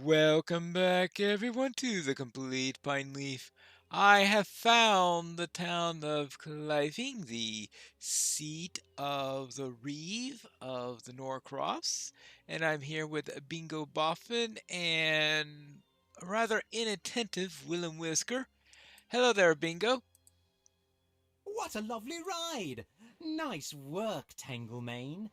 Welcome back, everyone, to the Complete Pineleaf. I have found the town of Cliving, the seat of the Reeve of the Norcrofts, and I'm here with Bingo Boffin and a rather inattentive Willem Whisker. Hello there, Bingo. What a lovely ride! Nice work, Tanglemane.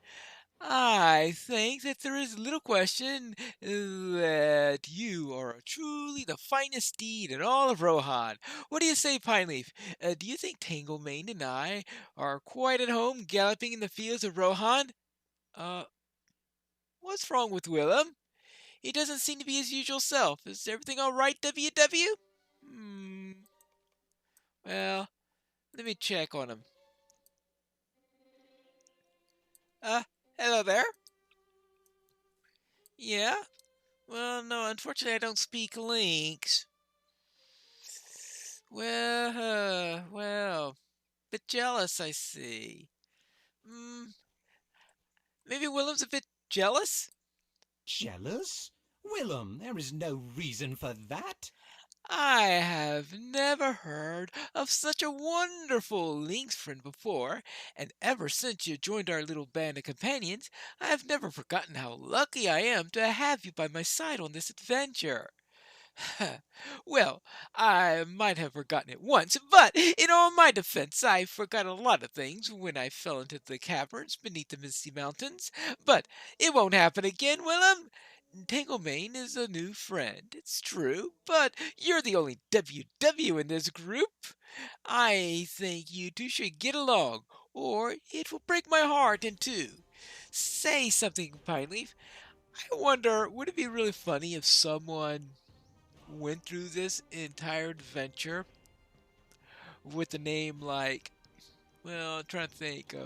I think that there is little question that you are truly the finest steed in all of Rohan. What do you say, Pineleaf? Do you think Tanglemane and I are quite at home galloping in the fields of Rohan? Uh, what's wrong with Willem? He doesn't seem to be his usual self. Is everything all right, WW? Hmm. Well, let me check on him. Uh, hello there. Yeah? Well, no, unfortunately I don't speak Lynx. Well, bit jealous, I see. Mm, maybe Willem's a bit jealous? Jealous? Willem, there is no reason for that. I have never heard of such a wonderful lynx friend before, and ever since you joined our little band of companions, I have never forgotten how lucky I am to have you by my side on this adventure. Well, I might have forgotten it once, but in all my defense, I forgot a lot of things when I fell into the caverns beneath the misty mountains. But it won't happen again, Willem. Tanglemane is a new friend, it's true, but you're the only WW in this group. I think you two should get along, or it will break my heart in two. Say something, Pineleaf. I wonder, would it be really funny if someone went through this entire adventure with a name like, well, I'm trying to think,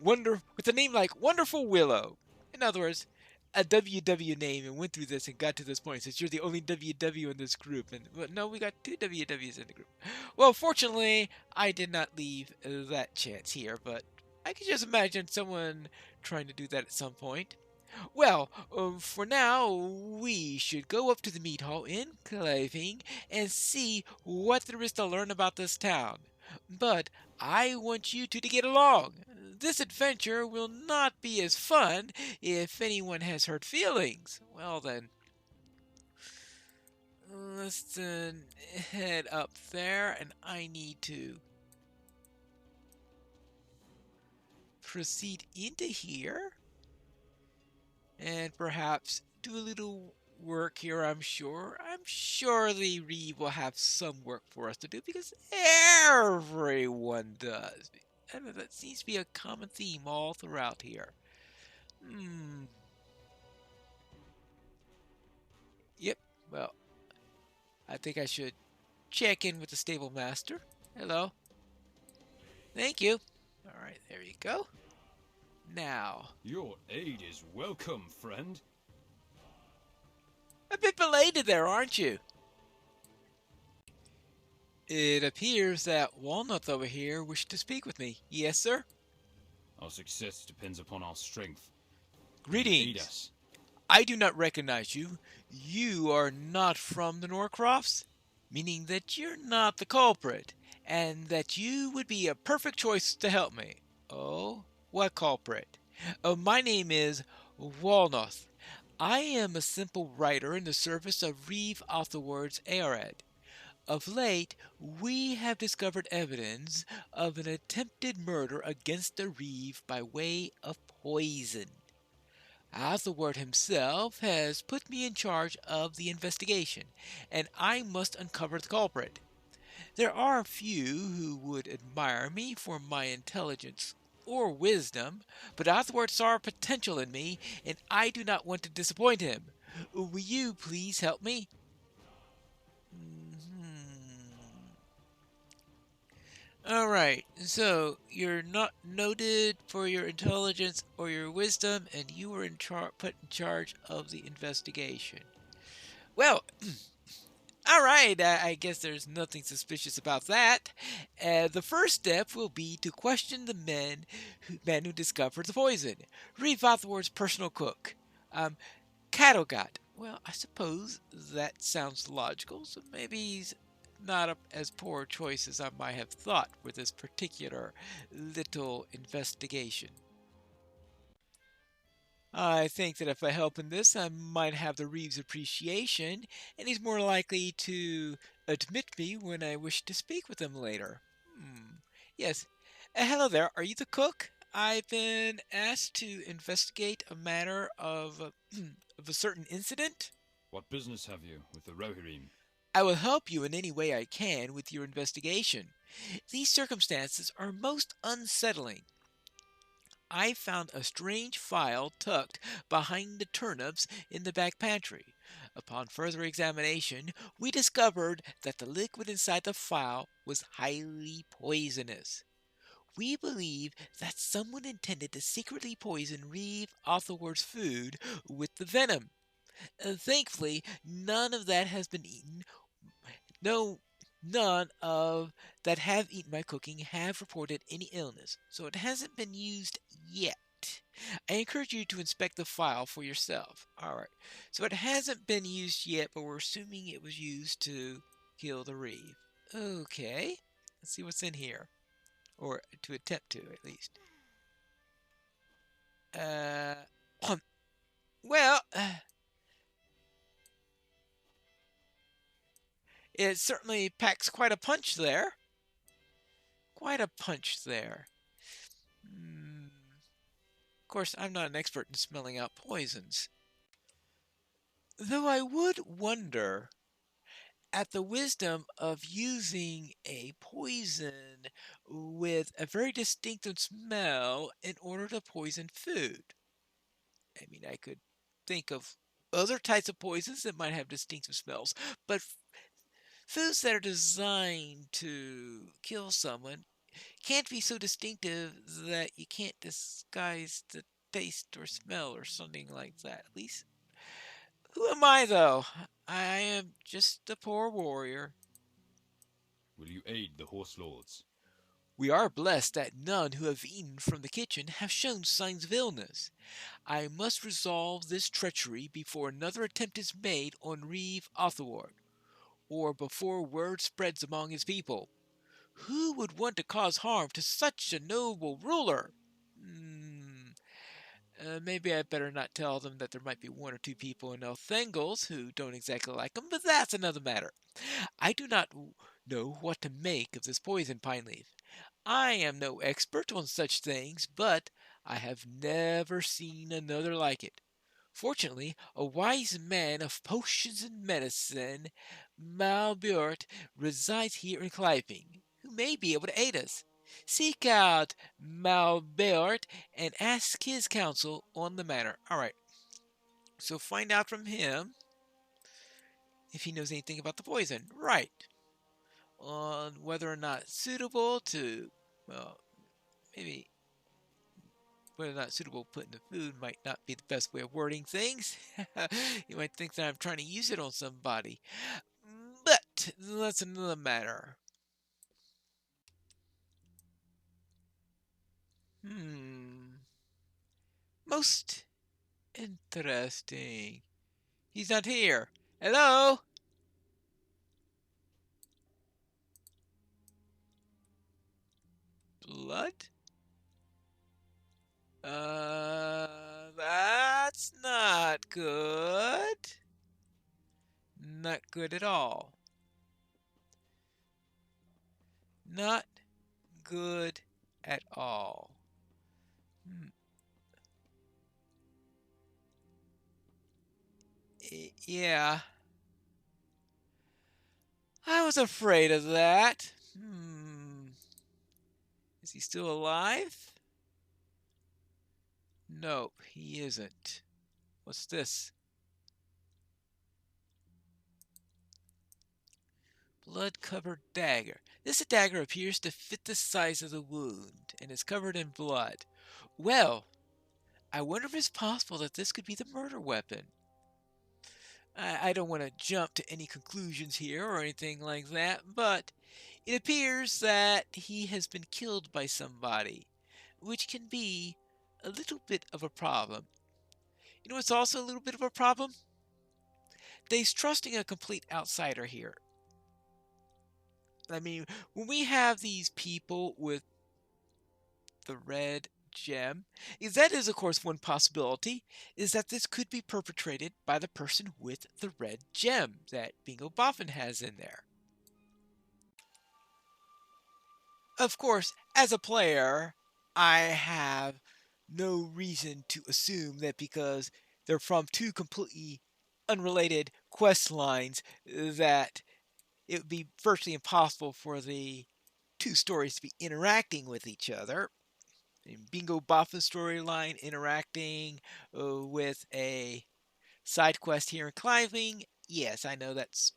with a name like Wonderful Willow. In other words, a WW name and went through this and got to this point since you're the only WW in this group. And well, no, we got two WWs in the group. Well, fortunately, I did not leave that chance here, but I could just imagine someone trying to do that at some point. Well, for now, we should go up to the meat hall in Claving and see what there is to learn about this town. But I want you two to get along. This adventure will not be as fun if anyone has hurt feelings. Well then, let's head up there, and I need to proceed into here and perhaps do a little work here, I'm sure. I'm sure the Reeve will have some work for us to do because everyone does. And that seems to be a common theme all throughout here. Hmm. Yep. Well, I think I should check in with the stable master. Hello. Thank you. All right, there you go. Now, Your aid is welcome, friend. a bit belated there, aren't you? It appears that Walnut over here wished to speak with me. Yes, sir? Our success depends upon our strength. Will you aid Greetings. us? I do not recognize you. You are not from the Norcrofts, meaning that you're not the culprit, and that you would be a perfect choice to help me. Oh, what culprit? Oh, my name is Walnoth. I am a simple writer in the service of Reeve Otherward's Aered. Of late, we have discovered evidence of an attempted murder against the Reeve by way of poison. Athelward himself has put me in charge of the investigation, and I must uncover the culprit. There are few who would admire me for my intelligence or wisdom, but Athelward saw potential in me, and I do not want to disappoint him. Will you please help me? Alright, so you're not noted for your intelligence or your wisdom, and you were put in charge of the investigation. Well, alright, I guess there's nothing suspicious about that. The first step will be to question the man who discovered the poison, Reeve Othward's personal cook. Um, Cattle got. Well, I suppose that sounds logical, so maybe he's not as poor a choice as I might have thought for this particular little investigation. I think that if I help in this, I might have the Reeves appreciation, and he's more likely to admit me when I wish to speak with him later. Hmm. Yes. Hello there. Are you the cook? I've been asked to investigate a matter of of a certain incident. What business have you with the Rohirrim? I will help you in any way I can with your investigation. These circumstances are most unsettling. I found a strange phial tucked behind the turnips in the back pantry. Upon further examination, we discovered that the liquid inside the phial was highly poisonous. We believe that someone intended to secretly poison Reeve Othaward's food with the venom. Thankfully, none of that has been eaten. No, none of that have eaten my cooking have reported any illness, so it hasn't been used yet. I encourage you to inspect the phial for yourself. Alright, so it hasn't been used yet, but we're assuming it was used to kill the Reeve. Okay, let's see what's in here. Or to attempt to, at least. Uh, well, it certainly packs quite a punch there. Quite a punch there. Of course, I'm not an expert in smelling out poisons. Though I would wonder at the wisdom of using a poison with a very distinctive smell in order to poison food. I mean, I could think of other types of poisons that might have distinctive smells, but foods that are designed to kill someone can't be so distinctive that you can't disguise the taste or smell or something like that. At least, who am I, though? I am just a poor warrior. Will you aid the horse lords? We are blessed that none who have eaten from the kitchen have shown signs of illness. I must resolve this treachery before another attempt is made on Reeve Othaward, or before word spreads among his people. Who would want to cause harm to such a noble ruler? Maybe I better not tell them that there might be one or two people in Elthengels who don't exactly like him, but that's another matter. I do not know what to make of this poison, Pineleaf. I am no expert on such things, but I have never seen another like it. Fortunately, a wise man of potions and medicine, Malbert, resides here in Cliping, who may be able to aid us. Seek out Malbert and ask his counsel on the matter. Alright, so find out from him if he knows anything about the poison. Right. On whether or not it's suitable to, well, maybe whether or not suitable put in the food might not be the best way of wording things. You might think that I'm trying to use it on somebody. But that's another matter. Hmm. Most interesting. He's not here. Hello? Blood? That's not good. Not good at all. Not good at all. Yeah, I was afraid of that. Is he still alive? Nope, he isn't. What's this? Blood-covered dagger. This dagger appears to fit the size of the wound and is covered in blood. Well, I wonder if it's possible that this could be the murder weapon. I don't want to jump to any conclusions here or anything like that, but it appears that he has been killed by somebody, which can be a little bit of a problem. You know, it's also a little bit of a problem. They's trusting a complete outsider here. I mean, when we have these people with the red gem, that is, of course, one possibility, is that this could be perpetrated by the person with the red gem that Bingo Boffin has in there. Of course, as a player, I have no reason to assume that because they're from two completely unrelated quest lines that it would be virtually impossible for the two stories to be interacting with each other. Bingo Boffin's storyline interacting with a side quest here in Climbing. Yes, I know that's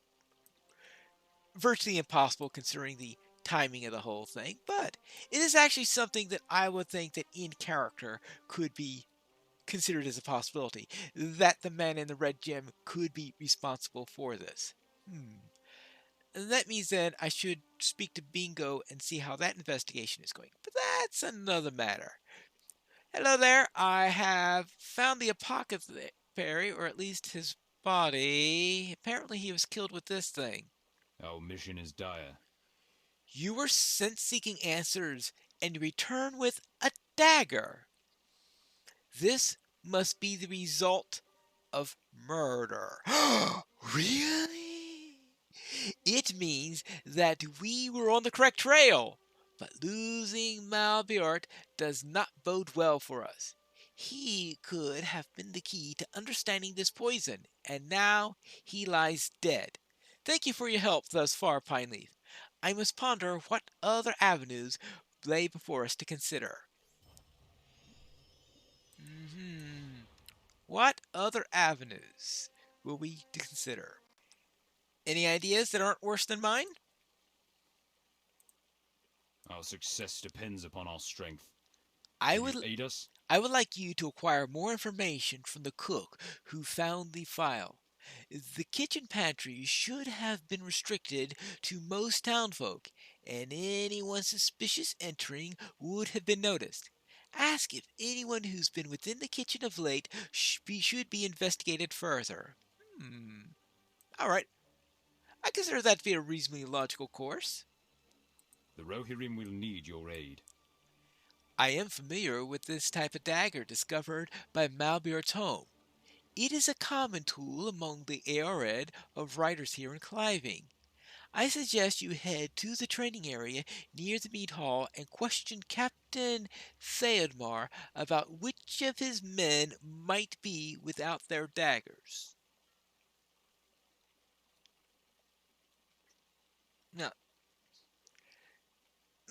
virtually impossible considering the timing of the whole thing, but it is actually something that I would think that in character could be considered as a possibility, that the man in the red gem could be responsible for this. And that means then I should speak to Bingo and see how that investigation is going. But that's another matter. Hello there, I have found the apothecary, or at least his body. Apparently he was killed with this thing. Our mission is dire. You were sent seeking answers, and you return with a dagger. This must be the result of murder. Really? It means that we were on the correct trail, but losing Malbiort does not bode well for us. He could have been the key to understanding this poison, and now he lies dead. Thank you for your help thus far, Pineleaf. I must ponder what other avenues lay before us to consider. What other avenues will we consider? Any ideas that aren't worse than mine? Our success depends upon our strength. I Will would you aid us? I would like you to acquire more information from the cook who found the phial. The kitchen pantry should have been restricted to most townfolk, and anyone suspicious entering would have been noticed. Ask if anyone who's been within the kitchen of late should be investigated further. All right. I consider that to be a reasonably logical course. The Rohirrim will need your aid. I am familiar with this type of dagger discovered by Malbear's home. It is a common tool among the Aored of writers here in Cliving. I suggest you head to the training area near the mead hall and question Captain Theodmar about which of his men might be without their daggers. Now,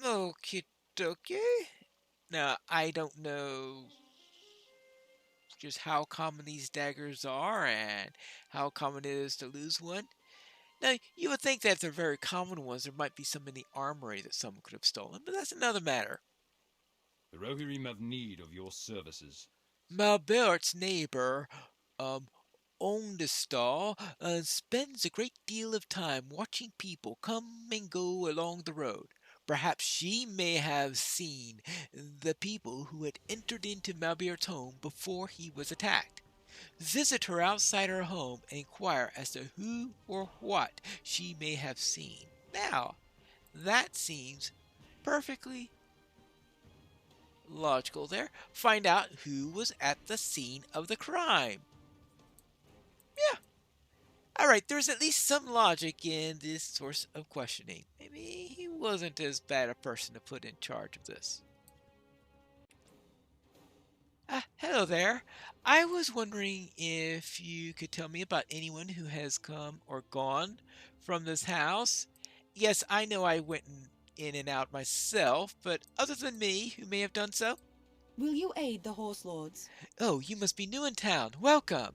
okie dokie. Now, I don't know just how common these daggers are and how common it is to lose one. Now, you would think that if they're very common ones, there might be some in the armory that someone could have stolen, but that's another matter. The Rohirrim have need of your services. Malbert's neighbor, owned a stall and spends a great deal of time watching people come and go along the road. Perhaps she may have seen the people who had entered into Malbert's home before he was attacked. Visit her outside her home and inquire as to who or what she may have seen. Now, that seems perfectly logical there. Find out who was at the scene of the crime. Yeah. Alright, there's at least some logic in this source of questioning. Maybe he wasn't as bad a person to put in charge of this. Hello there. I was wondering if you could tell me about anyone who has come or gone from this house. Yes, I know I went in and out myself, but other than me, who may have done so? Will you aid the horse lords? Oh, you must be new in town. Welcome.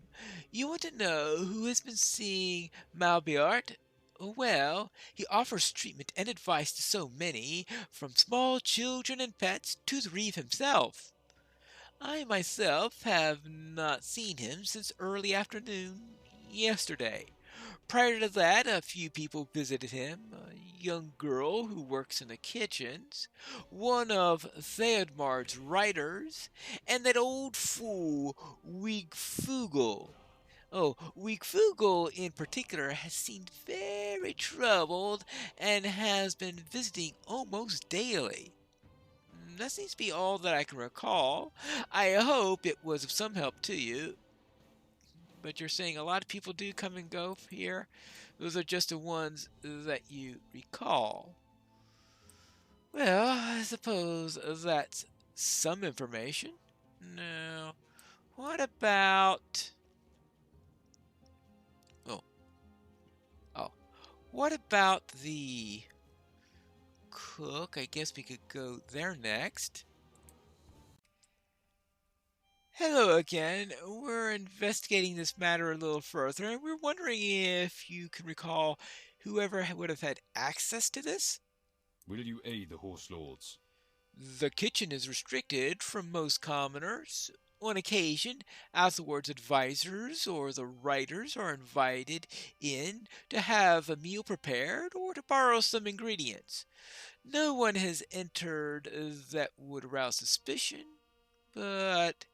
You want to know who has been seeing Malbiart? Well, he offers treatment and advice to so many, from small children and pets to the reeve himself. I myself have not seen him since early afternoon yesterday. Prior to that, a few people visited him. A young girl who works in the kitchens, one of Theodmar's writers, and that old fool, Wigfugel. Oh, Wigfugel in particular has seemed very troubled and has been visiting almost daily. That seems to be all that I can recall. I hope it was of some help to you. But you're saying a lot of people do come and go here? Those are just the ones that you recall. Well, I suppose that's some information. Now, what about. Oh, oh. What about the cook? I guess we could go there next. Hello again. We're investigating this matter a little further, and we're wondering if you can recall whoever would have had access to this? Will you aid the horse lords? The kitchen is restricted from most commoners. On occasion, afterwards advisors or the writers are invited in to have a meal prepared or to borrow some ingredients. No one has entered that would arouse suspicion, but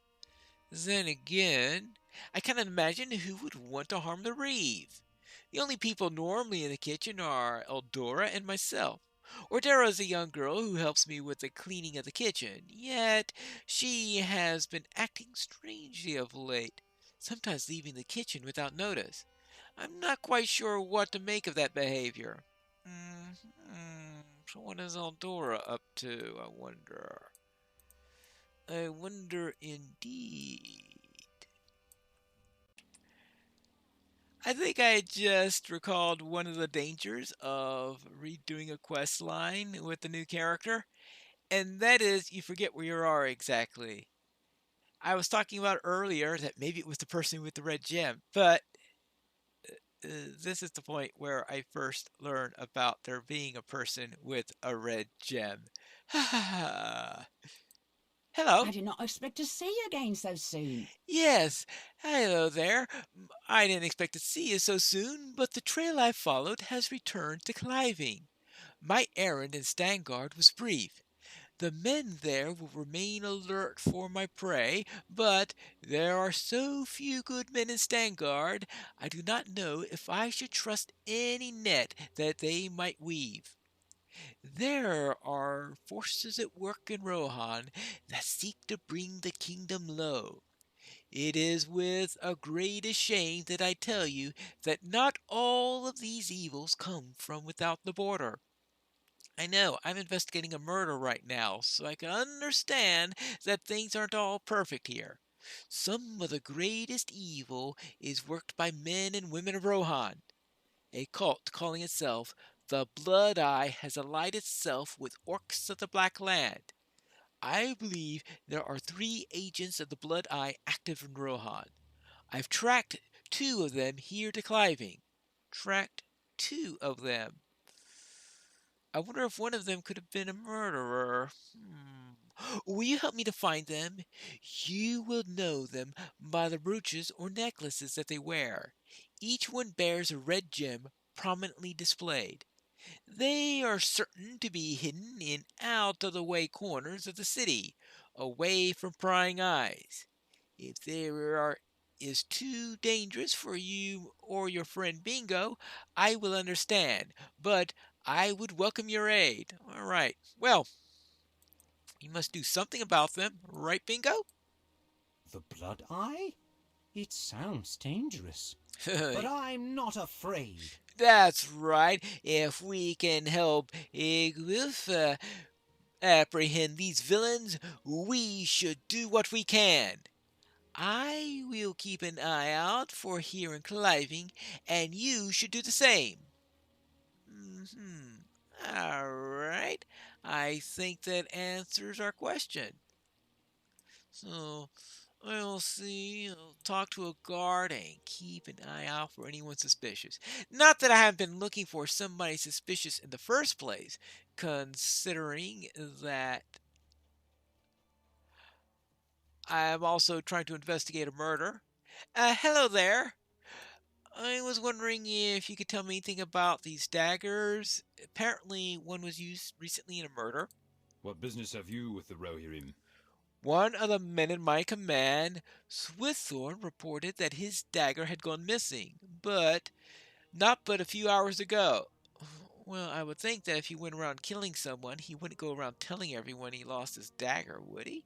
then again, I cannot imagine who would want to harm the Reeve. The only people normally in the kitchen are Eldora and myself. Ordera is a young girl who helps me with the cleaning of the kitchen, yet she has been acting strangely of late, sometimes leaving the kitchen without notice. I'm not quite sure what to make of that behavior. So what is Eldora up to, I wonder? I wonder indeed. I think I just recalled one of the dangers of redoing a quest line with the new character, and that is you forget where you are exactly. I was talking about earlier that maybe it was the person with the red gem, but this is the point where I first learned about there being a person with a red gem. Hello. I did not expect to see you again so soon. Yes, hello there. I didn't expect to see you so soon, but the trail I followed has returned to Cliving. My errand in Stangard was brief. The men there will remain alert for my prey, but there are so few good men in Stangard, I do not know if I should trust any net that they might weave. There are forces at work in Rohan that seek to bring the kingdom low. It is with a great shame that I tell you that not all of these evils come from without the border. I know, I'm investigating a murder right now, so I can understand that things aren't all perfect here. Some of the greatest evil is worked by men and women of Rohan. A cult calling itself the Blood Eye has allied itself with orcs of the Black Land. I believe there are 3 agents of the Blood Eye active in Rohan. I've tracked 2 of them here to Cliving. Tracked 2 of them. I wonder if one of them could have been a murderer. Will you help me to find them? You will know them by the brooches or necklaces that they wear. Each one bears a red gem prominently displayed. They are certain to be hidden in out of the way corners of the city, away from prying eyes. If is too dangerous for you or your friend Bingo, I will understand, but I would welcome your aid. All right. Well, you must do something about them, right, Bingo? The Blood Eye? It sounds dangerous. But I'm not afraid. That's right. If we can help Iglif apprehend these villains, we should do what we can. I will keep an eye out for here in Cliving, and you should do the same. All right. I think that answers our question. So we'll see. I'll talk to a guard and keep an eye out for anyone suspicious. Not that I haven't been looking for somebody suspicious in the first place, considering that I'm also trying to investigate a murder. Hello there. I was wondering if you could tell me anything about these daggers. Apparently, one was used recently in a murder. What business have you with the Rohirrim? One of the men in my command, Swiththorn, reported that his dagger had gone missing, but not but a few hours ago. Well, I would think that if he went around killing someone, he wouldn't go around telling everyone he lost his dagger, would he?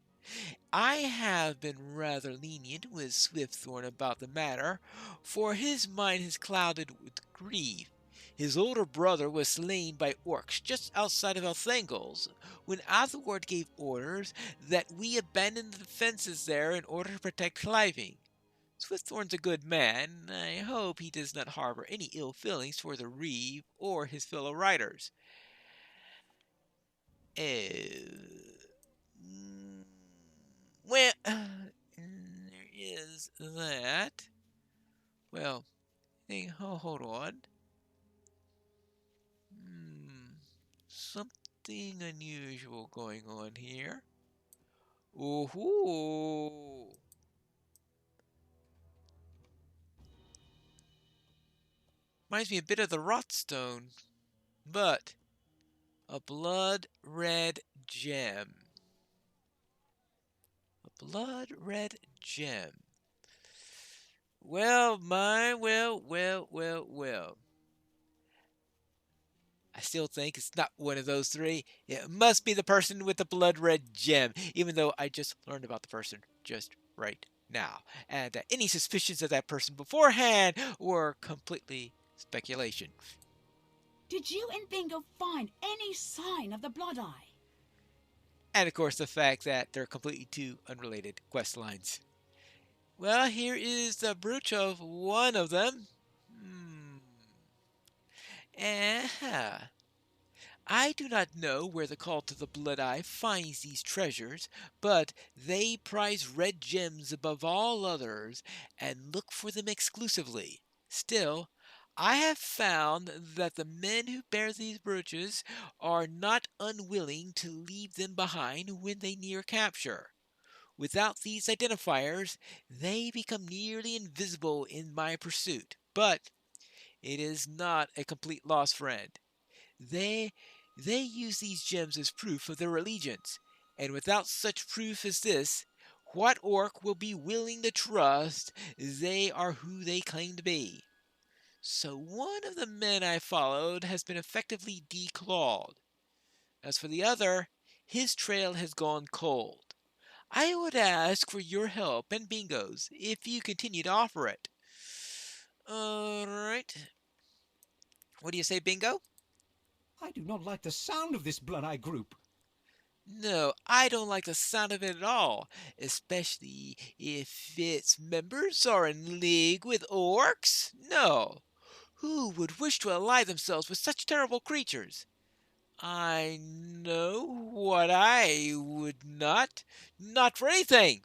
I have been rather lenient with Swiththorn about the matter, for his mind is clouded with grief. His older brother was slain by orcs just outside of Elthangles, when Athelward gave orders that we abandon the defenses there in order to protect Cliving. Swiththorn's a good man, and I hope he does not harbor any ill feelings toward the Reeve or his fellow riders. Mm, well, there is that. Well, hey, hold on. Something unusual going on here. Ooh. Reminds me a bit of the Rotstone, but a blood red gem. A blood red gem. Well. I still think it's not one of those three. It must be the person with the blood red gem, even though I just learned about the person just right now. And any suspicions of that person beforehand were completely speculation. Did you and Bingo find any sign of the Blood Eye? And of course, the fact that they're completely two unrelated quest lines. Well, here is the brooch of one of them. I do not know where the cult of the Blood Eye finds these treasures, but they prize red gems above all others and look for them exclusively. Still, I have found that the men who bear these brooches are not unwilling to leave them behind when they near capture. Without these identifiers, they become nearly invisible in my pursuit. But it is not a complete loss, friend. They they use these gems as proof of their allegiance, and without such proof as this, what orc will be willing to trust they are who they claim to be? So one of the men I followed has been effectively declawed. As for the other, his trail has gone cold. I would ask for your help and Bingo's if you continue to offer it. Alright. What do you say, Bingo? I do not like the sound of this Blood Eye group. No, I don't like the sound of it at all, especially if its members are in league with orcs. No, who would wish to ally themselves with such terrible creatures? I know what I would not. Not for anything.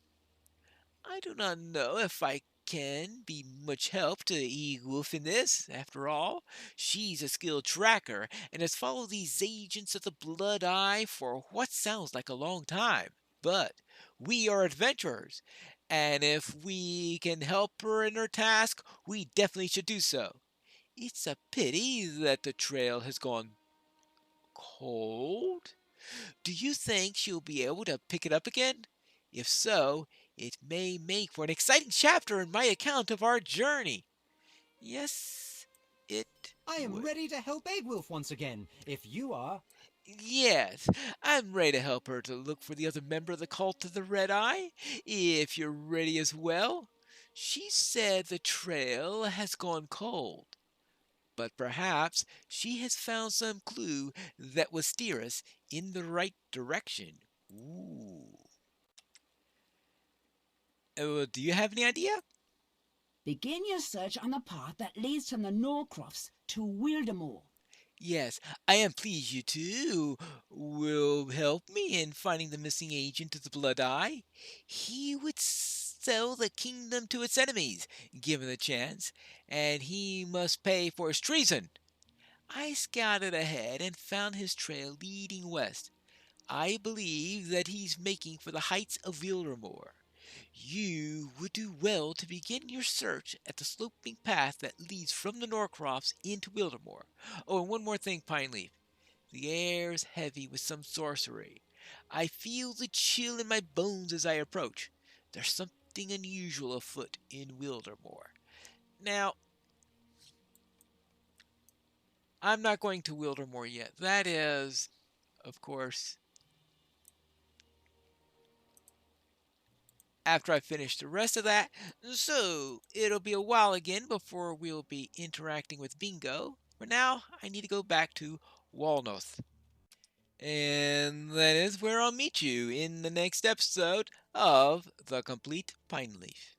I do not know if I can be much help to Eagwolf in this. After all, she's a skilled tracker and has followed these agents of the Blood Eye for what sounds like a long time. But we are adventurers, and if we can help her in her task, we definitely should do so. It's a pity that the trail has gone cold. Do you think she'll be able to pick it up again? If so, it may make for an exciting chapter in my account of our journey. Yes, it I am would. ready to help Eggwolf once again, if you are. Yes, I'm ready to help her to look for the other member of the cult of the Red Eye, if you're ready as well. She said the trail has gone cold, but perhaps she has found some clue that will steer us in the right direction. Ooh. Do you have any idea? Begin your search on the path that leads from the Norcrofts to Wildemore. Yes, I am pleased you two will help me in finding the missing agent of the Blood Eye. He would sell the kingdom to its enemies, given the chance, and he must pay for his treason. I scouted ahead and found his trail leading west. I believe that he's making for the heights of Wildermore. You would do well to begin your search at the sloping path that leads from the Norcrofts into Wildermore. Oh, and one more thing, Pineleaf. The air is heavy with some sorcery. I feel the chill in my bones as I approach. There's something unusual afoot in Wildermore. Now, I'm not going to Wildermore yet. That is, of course, after I finish the rest of that. So, it'll be a while again before we'll be interacting with Bingo. For now, I need to go back to Walnoth. And that is where I'll meet you in the next episode of The Complete Pineleaf.